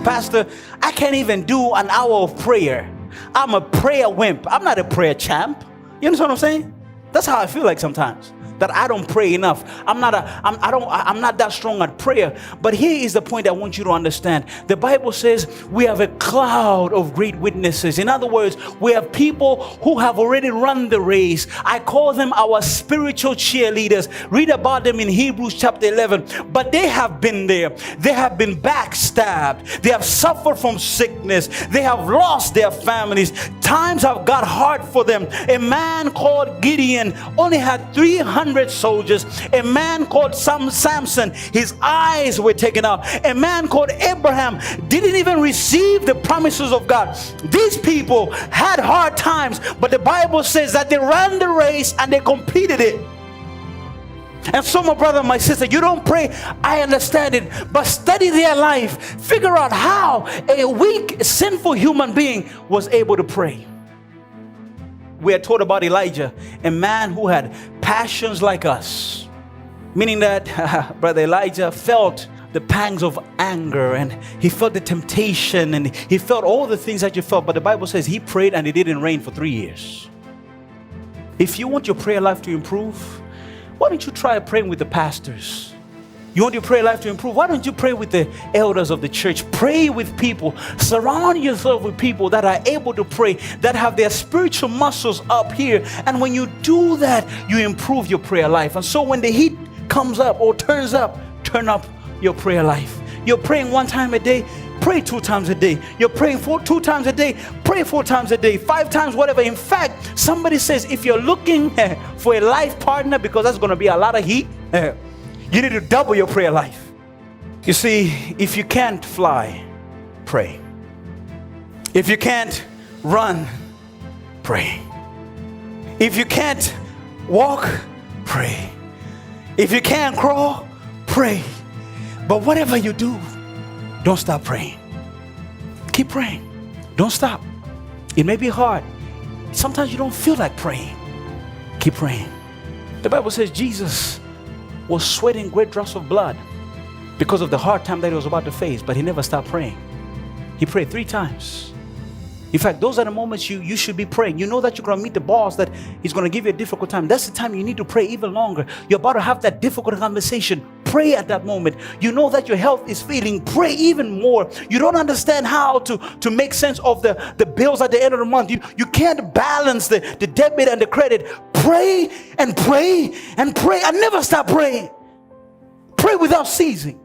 Pastor, I can't even do an hour of prayer. I'm a prayer wimp. I'm not a prayer champ. You understand what I'm saying? That's how I feel like sometimes. That I don't pray enough. I'm not that strong at prayer. But here is the point I want you to understand. The Bible says we have a cloud of great witnesses. In other words, we have people who have already run the race. I call them our spiritual cheerleaders. Read about them in Hebrews chapter 11. But they have been there. They have been backstabbed. They have suffered from sickness. They have lost their families. Times have got hard for them. A man called Gideon only had 300 soldiers. A man called Samson, his eyes were taken out. A man called Abraham didn't even receive the promises of God. These people had hard times, but the Bible says that they ran the race and they completed it. And so, my brother, my sister, you don't pray, I understand it, but study their life. Figure out how a weak, sinful human being was able to pray. We are taught about Elijah, a man who had passions like us. Meaning that Brother Elijah felt the pangs of anger, and he felt the temptation, and he felt all the things that you felt. But the Bible says he prayed and it didn't rain for 3 years. If you want your prayer life to improve, why don't you try praying with the pastors? You want your prayer life to improve? Why don't you pray with the elders of the church? Pray with people. Surround yourself with people that are able to pray, that have their spiritual muscles up here. And when you do that, you improve your prayer life. And so when the heat comes up or turns up, turn up your prayer life. You're praying 1 time a day, pray 2 times a day. You're praying 2 times a day, pray 4 times a day, 5 times, whatever. In fact, somebody says if you're looking for a life partner, because that's going to be a lot of heat, you need to double your prayer life. You see, if you can't fly, pray. If you can't run, pray. If you can't walk, pray. If you can't crawl, pray. But whatever you do, don't stop praying. Keep praying. Don't stop. It may be hard. Sometimes you don't feel like praying. Keep praying. The Bible says Jesus was sweating great drops of blood because of the hard time that he was about to face, but he never stopped praying. He prayed 3 times. In fact, those are the moments you should be praying. You know that you're going to meet the boss, that he's going to give you a difficult time. That's the time you need to pray even longer. You're about to have that difficult conversation. Pray at that moment. You know that your health is failing. Pray even more. You don't understand how to make sense of the bills at the end of the month. You can't balance the debit and the credit. Pray and pray and pray and never stop praying. Pray without ceasing.